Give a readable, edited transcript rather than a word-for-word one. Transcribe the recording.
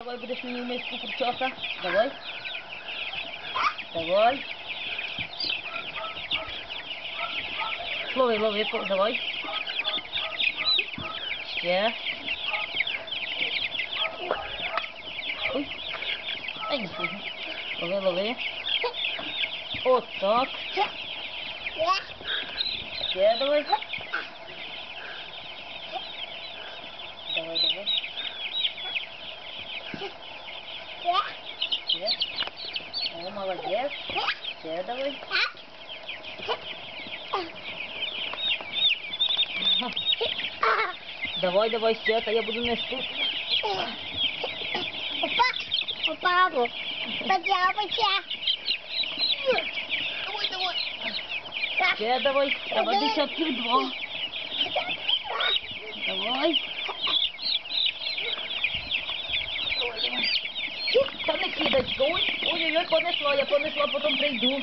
Давай будеш мені в миску курчоса. Давай. Давай. Лови, лови, давай. Ще. Ой. Ай, не слухай. Лови, лови. От так. Ще давай. Давай, давай. Ще. О, молодець. Ще давай. Давай, давай, ще, а я буду нести. Опа, подявайся. Давай, давай. Ще давай, треба десятків 2. Давай. Давай, давай. Та не кидочка, ой, ой-ой-ой, понесла, я понесла, потім прийду.